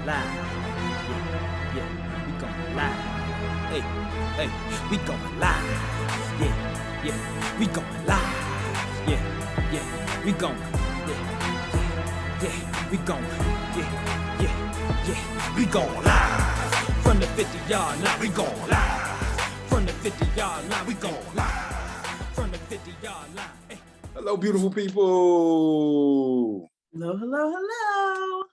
live. Yeah, we going live. Hey, we going live. Yeah, we going live. Yeah, we going. Yeah, we going. Yeah, we going live. From the 50-yard line, we going live. From the 50-yard line, we going live. From the 50-yard line. Hey. Hello, beautiful people. Hello.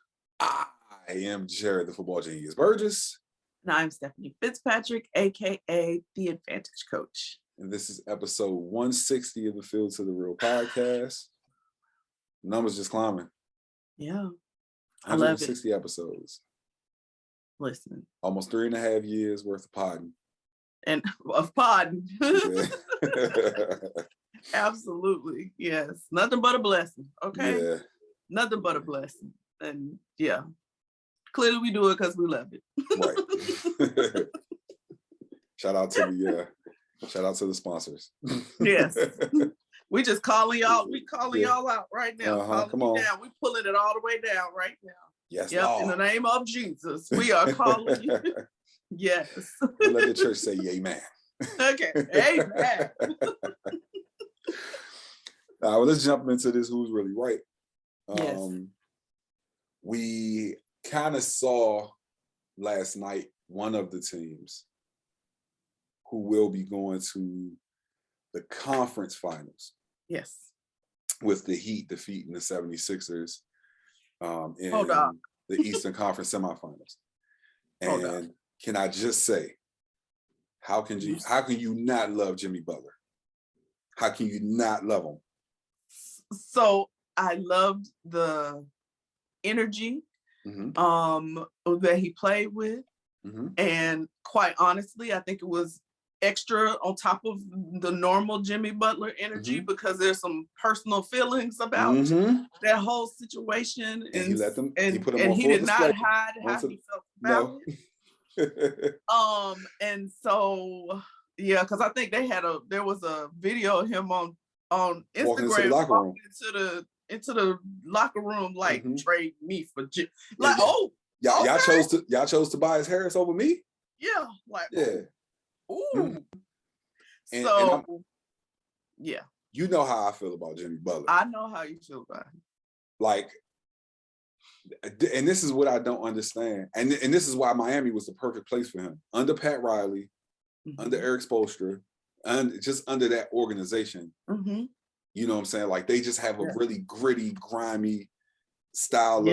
I am Jarrett, the football genius Burgess. And I'm Stephanie Fitzpatrick, aka the Advantage Coach. And this is episode 160 of the Field to the Real podcast. Numbers just climbing. Yeah. 160 episodes. Listen. Almost 3.5 years worth of podding. And of podding. Yeah. Absolutely. Yes. Nothing but a blessing. Okay. Yeah. Nothing but a blessing. And yeah. Clearly we do it because we love it. Right. Shout out to the sponsors. Yes. We just calling y'all. We calling y'all out right now. Come on. Down. We pulling it all the way down right now. Yes. Yep. In the name of Jesus, we are calling you. Yes. We'll let the church say amen. Okay. Amen. Well, let's jump into this Who's Really Right. Yes. We kind of saw last night one of the teams who will be going to the conference finals. Yes. With the Heat defeating the 76ers in the Eastern Conference semifinals. And can I just say, how can you not love Jimmy Butler? How can you not love him? So I loved the energy that he played with. Mm-hmm. And quite honestly, I think it was extra on top of the normal Jimmy Butler energy because there's some personal feelings about that whole situation. And he let them, and he did not hide how he felt about it. And so because I think there was a video of him on Instagram walking into the locker room like trade me for like y'all chose Tobias Harris over me. Yeah, like ooh. You know how I feel about Jimmy Butler. I know how you feel about him. Like, and this is what I don't understand, and this is why Miami was the perfect place for him under Pat Riley, under Eric Spoelstra, and just under that organization. You know what I'm saying? Like they just have a really gritty, grimy style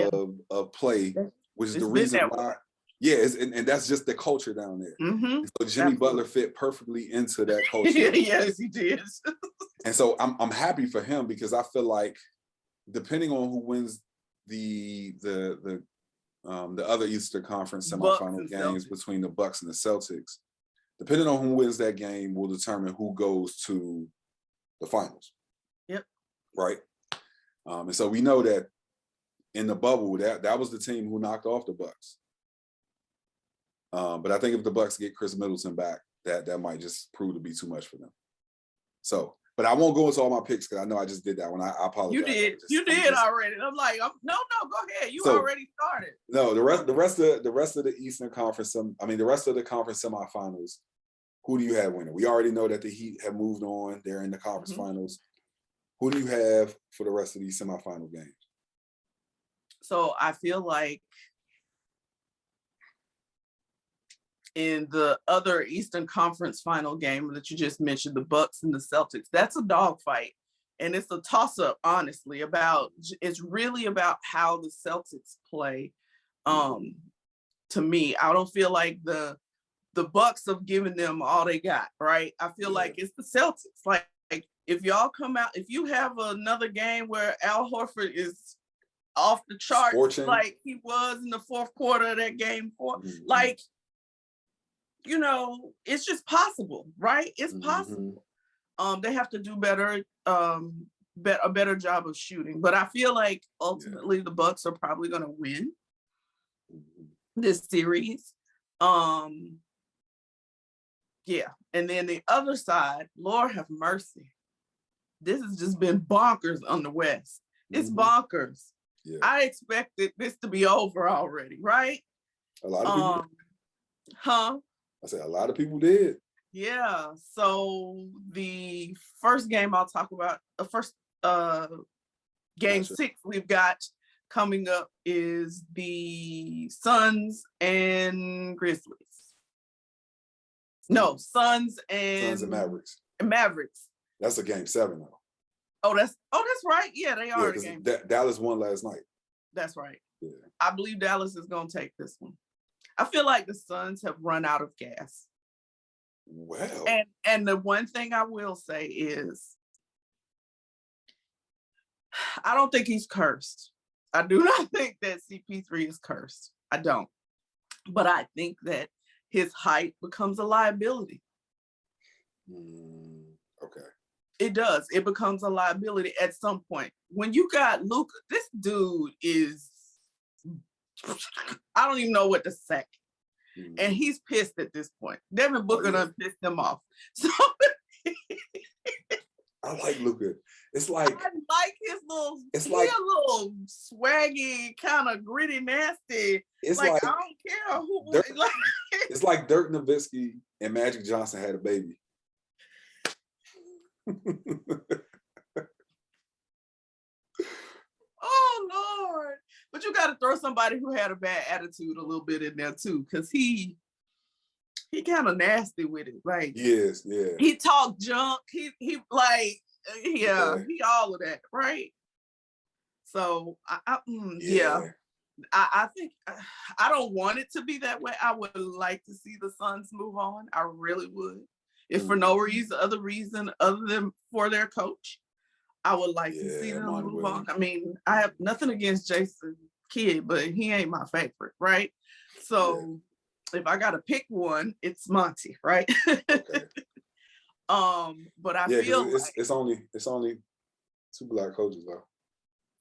of play, which is the reason why. Yeah, and that's just the culture down there. So Jimmy Butler fit perfectly into that culture. Yes, he did. And so I'm happy for him because I feel like depending on who wins the other Eastern Conference semifinal games between the Bucks and the Celtics, depending on who wins that game will determine who goes to the finals. Yep. Right. And so we know that in the bubble, that was the team who knocked off the Bucks. But I think if the Bucks get Chris Middleton back, that might just prove to be too much for them. So, but I won't go into all my picks because I know I just did that one. I apologize. You did already. I'm like, no, go ahead. You already started. No, the rest of the Eastern Conference, the rest of the conference semifinals. Who do you have winning? We already know that the Heat have moved on. They're in the conference finals. Who do you have for the rest of these semifinal games? So I feel like in the other Eastern Conference final game that you just mentioned, the Bucks and the Celtics, that's a dogfight. And it's a toss-up, honestly, it's really about how the Celtics play. To me, I don't feel like the Bucks have given them all they got, right? I feel like it's the Celtics. Like if y'all come out, if you have another game where Al Horford is off the charts, like he was in the fourth quarter of that game, like, you know, it's just possible, right? It's possible. They have to do better, a better job of shooting. But I feel like ultimately the Bucks are probably going to win this series. And then the other side, Lord have mercy. This has just been bonkers on the West. It's bonkers. Yeah. I expected this to be over already, right? A lot of people. Huh? I said a lot of people did. Yeah. So the first game I'll talk about, the first game 6 we've got coming up is the Suns and Grizzlies. No, Suns and Mavericks. That's a game 7 though. Oh, that's right. Yeah, they are the game. Dallas won last night. That's right. Yeah. I believe Dallas is going to take this one. I feel like the Suns have run out of gas. Well. And the one thing I will say is, I don't think he's cursed. I do not think that CP3 is cursed. I don't. But I think that his height becomes a liability. Okay. It does. It becomes a liability at some point. When you got Luka, this dude is, I don't even know what to say. And he's pissed at this point. Devin Booker done pissed him off. So I like Luka. It's like I like his little, a little swaggy, kind of gritty, nasty. It's like like I don't care who. Dirk, it's like Dirk Nowitzki and Magic Johnson had a baby. Oh Lord! But you got to throw somebody who had a bad attitude a little bit in there too, because he kind of nasty with it. Like yes, yeah. He talked junk. He like he all of that, right? So I think I don't want it to be that way. I would like to see the Suns move on. I really would. If for no other reason other than for their coach, I would like to see them move on. I mean, I have nothing against Jason Kidd, but he ain't my favorite, right? So if I gotta pick one, it's Monty, right? Okay. But I feel it's only 2 black coaches though.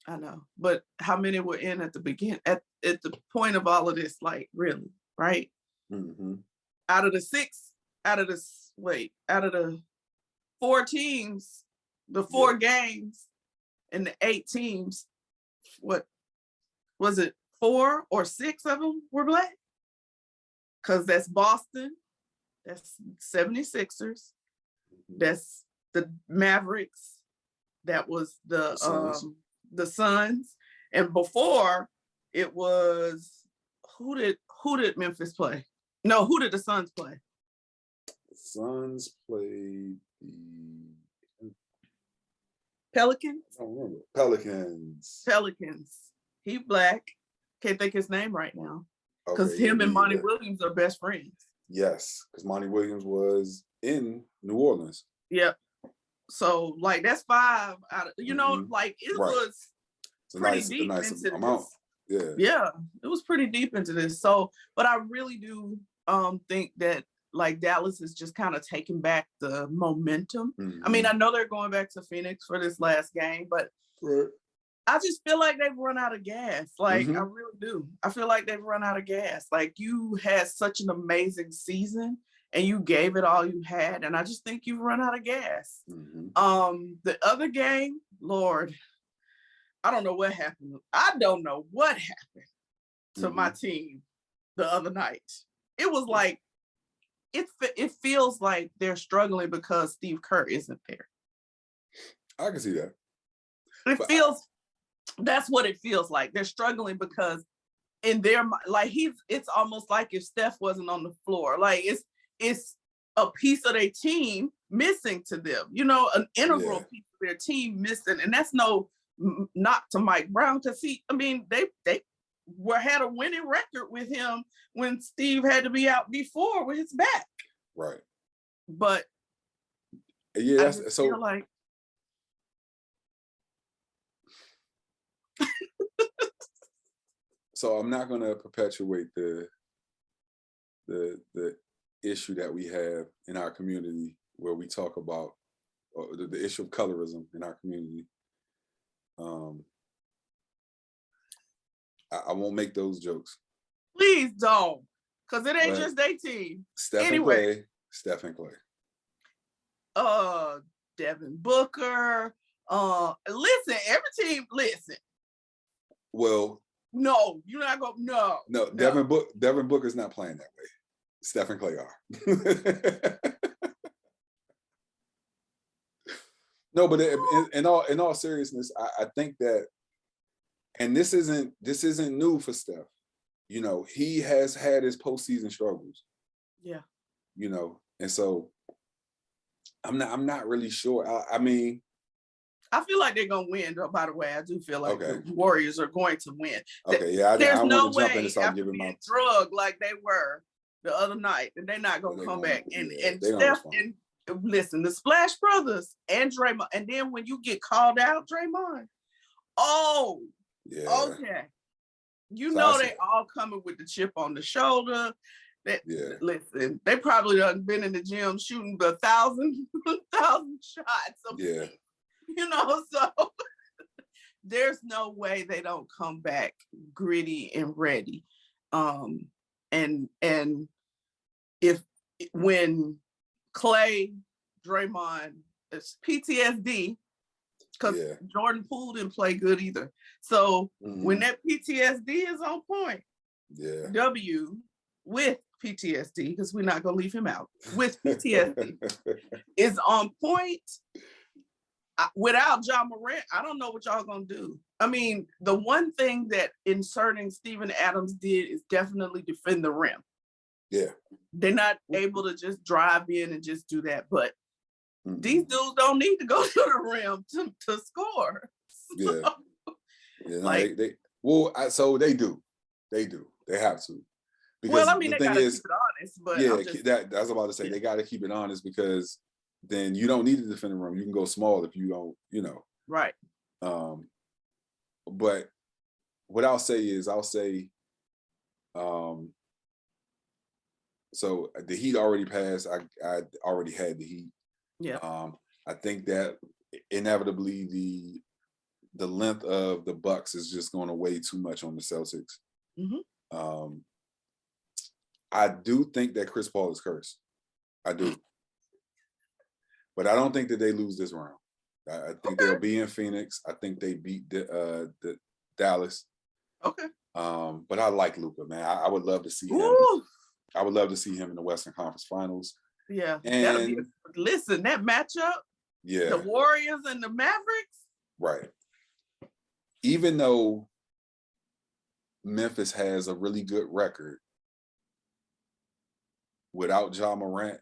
I know, but how many were in at the beginning, at the point of all of this? Like, really, right? Mm-hmm. Out of the 4 teams, the 4 games, and the 8 teams, what was it? 4 or 6 of them were black? Because that's Boston, that's 76ers, that's the Mavericks, that was the Suns, and before it was who did Memphis play? No, who did the Suns play? The Suns played the Pelicans? I don't remember. Pelicans. He black. Can't think his name right now. Because him and Monty Williams are best friends. Yes, because Monty Williams was in New Orleans. Yep. So like that's 5 out of, like it was pretty deep into this. Yeah, it was pretty deep into this. So, but I really do think that like Dallas is just kind of taking back the momentum. Mm-hmm. I mean, I know they're going back to Phoenix for this last game, but I just feel like they've run out of gas. Like I really do. I feel like they've run out of gas. Like you had such an amazing season and you gave it all you had. And I just think you've run out of gas. Mm-hmm. The other game, Lord, I don't know what happened. I don't know what happened to my team the other night. It was like, it feels like they're struggling because Steve Kerr isn't there. I can see that. That's what it feels like. They're struggling because in their, like it's almost like if Steph wasn't on the floor, like it's a piece of their team missing to them, an integral piece of their team missing. And that's no knock to Mike Brown, because they had a winning record with him when Steve had to be out before with his back. Right. But yeah, so feel like so I'm not going to perpetuate the issue that we have in our community where we talk about the issue of colorism in our community. I won't make those jokes. Please don't, because it ain't just their team. Steph and Clay. Devin Booker. Listen, every team, listen. Well, No, you're not going. No. No, Devin Booker's not playing that way. Steph and Clay are. No, but in all seriousness, I think that, and this isn't new for Steph. You know, he has had his postseason struggles. Yeah. You know, and so I'm not really sure. I mean, I feel like they're gonna win. Though, by the way, I do feel like the Warriors are going to win. Okay, yeah, there's I no want to jump in way and start after giving being my drugged like they were the other night, and they're not gonna come back. And Steph and listen, the Splash Brothers and Draymond, and then when you get called out, Draymond, oh, yeah, okay, you know they all coming with the chip on the shoulder. Listen, they probably done been in the gym shooting 1,000 shots. Yeah. You know, so there's no way they don't come back gritty and ready. And if when Clay, Draymond, it's PTSD, because Jordan Poole didn't play good either. So when that PTSD is on point, W with PTSD, because we're not gonna leave him out, with PTSD is on point. Without Ja Morant, I don't know what y'all gonna do. I mean, the one thing that inserting Steven Adams did is definitely defend the rim. Yeah. They're not able to just drive in and just do that, but these dudes don't need to go to the rim to score. Yeah. Yeah, like so they do. They have to. Because well, I mean, the they thing gotta is, keep it honest, but that's what I was about to say. They gotta keep it honest, because then you don't need to defend the rim. You can go small if you don't, you know. Right. But what I'll say, so the Heat already passed. I already had the Heat. Yeah. I think that inevitably the length of the Bucks is just going to weigh too much on the Celtics. I do think that Chris Paul is cursed. I do. But I don't think that they lose this round. I think they'll be in Phoenix. I think they beat the Dallas. Okay. But I like Luka, man. I would love to see him. Ooh. I would love to see him in the Western Conference Finals. Yeah. And listen, that matchup, the Warriors and the Mavericks. Right. Even though Memphis has a really good record without Ja Morant,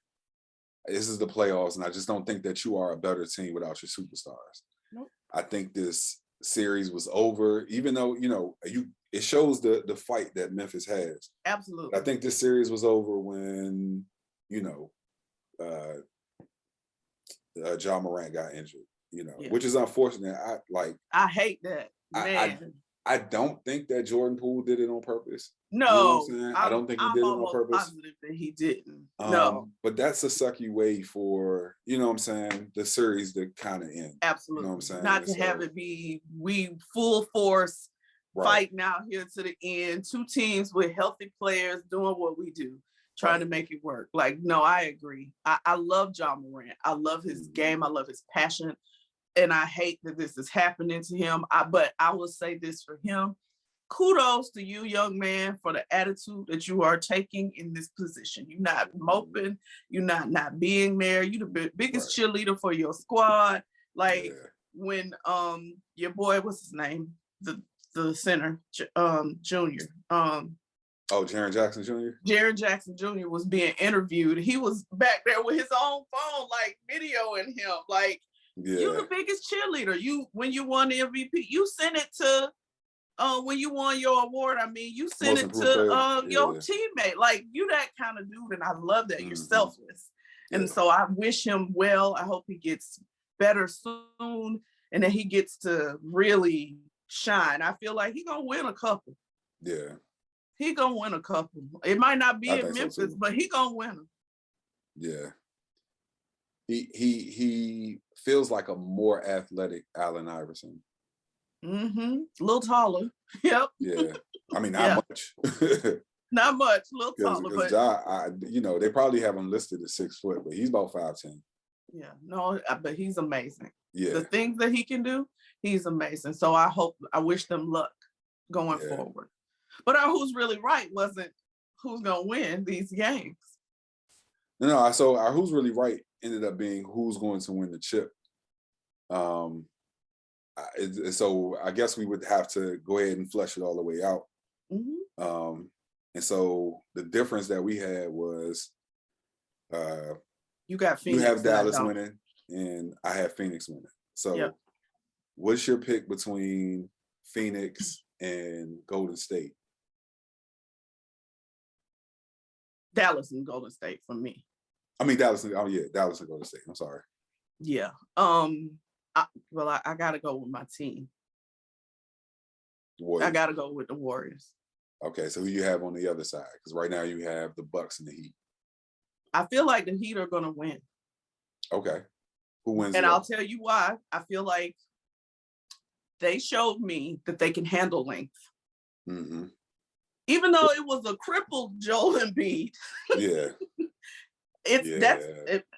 this is the playoffs, and I just don't think that you are a better team without your superstars. Nope. I think this series was over, even though, you know, it shows the fight that Memphis has. Absolutely. I think this series was over when, you know, Ja Morant got injured, you know, which is unfortunate. I hate that, man. I don't think that Jordan Poole did it on purpose. No, you know I don't think he did it on purpose. I'm positive that he didn't. No, but that's a sucky way for, you know what I'm saying, the series to kind of end. Absolutely. You know what I'm saying? Not to have it be we full force fighting out here to the end. Two teams with healthy players doing what we do, trying to make it work. Like, no, I agree. I love Ja Morant. I love his game. I love his passion. And I hate that this is happening to him. But I will say this for him. Kudos to you, young man, for the attitude that you are taking in this position. You're not moping. You're not being there. You're the biggest cheerleader for your squad. Like when your boy, what's his name? The center, Junior. Jaren Jackson Jr.? Jaren Jackson Jr. was being interviewed. He was back there with his own phone, like videoing him. Like, you the biggest cheerleader. When you won the MVP, you sent it to when you won your award. I mean, you sent it to your teammate. Like, you that kind of dude, and I love that. You're selfless. And so I wish him well. I hope he gets better soon and that he gets to really shine. I feel like he's gonna win a couple. Yeah. He gonna win a couple. It might not be in Memphis, but he gonna win them. Yeah. He feels like a more athletic Allen Iverson. A little taller. Yep. Yeah. I mean, not much. Not much. A little taller. Because Ja, they probably have him listed at 6 foot, but he's about 5'10". Yeah. No, but he's amazing. Yeah. The things that he can do, he's amazing. So I wish them luck. going forward. But our who's really right wasn't who's gonna win these games. No, so our who's really right ended up being who's going to win the chip. So I guess we would have to go ahead and flesh it all the way out. Mm-hmm. And so the difference that we had was you got Phoenix. You have Dallas winning, and I have Phoenix winning. So what's your pick between Phoenix and Golden State? Dallas and Golden State for me. I mean Dallas and Golden State. I'm sorry. Yeah. I gotta go with my team. Warriors. I gotta go with the Warriors. Okay, so who you have on the other side? Because right now you have the Bucks and the Heat. I feel like the Heat are gonna win. Okay. Who wins? And I'll tell you why. I feel like they showed me that they can handle length. Mm-hmm. Even though it was a crippled Joel Embiid. Yeah. That's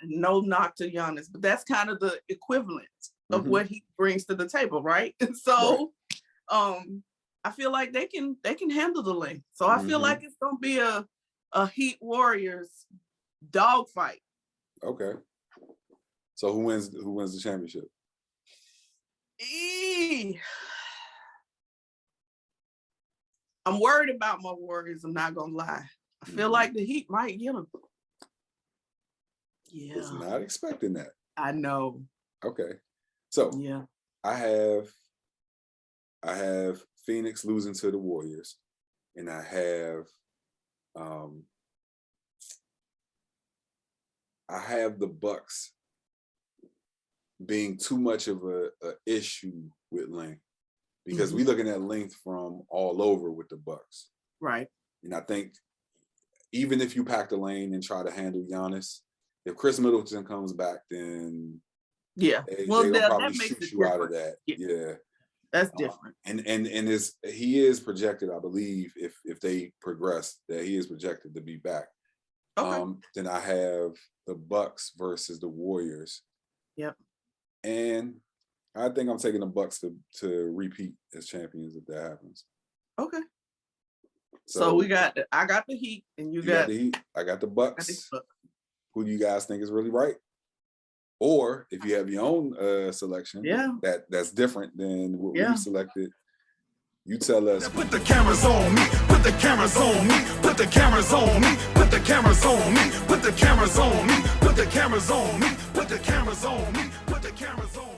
no knock to Giannis, but that's kind of the equivalent of what he brings to the table, right? And so I feel like they can handle the length. So I feel like it's gonna be a Heat Warriors dogfight. Okay. So who wins the championship? I'm worried about my Warriors, I'm not gonna lie. I feel like the Heat might get them. Yeah. Was not expecting that. I know. Okay. So yeah. I have Phoenix losing to the Warriors, and I have the Bucks being too much of a issue with length, because we're looking at length from all over with the Bucks. Right. And I think even if you pack the lane and try to handle Giannis, if Chris Middleton comes back, then they'll probably shoot you out of that. Yeah. That's different. And he is projected, I believe, if they progress, that he is projected to be back. Okay. Then I have the Bucks versus the Warriors. Yep. And I think I'm taking the Bucks to repeat as champions if that happens. Okay. So I got the Heat, and you got the Heat. I got the Bucks. Who do you guys think is really right? Or if you have your own selection, that's different than what we selected, you tell us. Put the cameras on me. Put the cameras on me. Put the cameras on me. Put the cameras on me. Put the cameras on me. Put the cameras on me. Put the cameras on me. Put the cameras on me.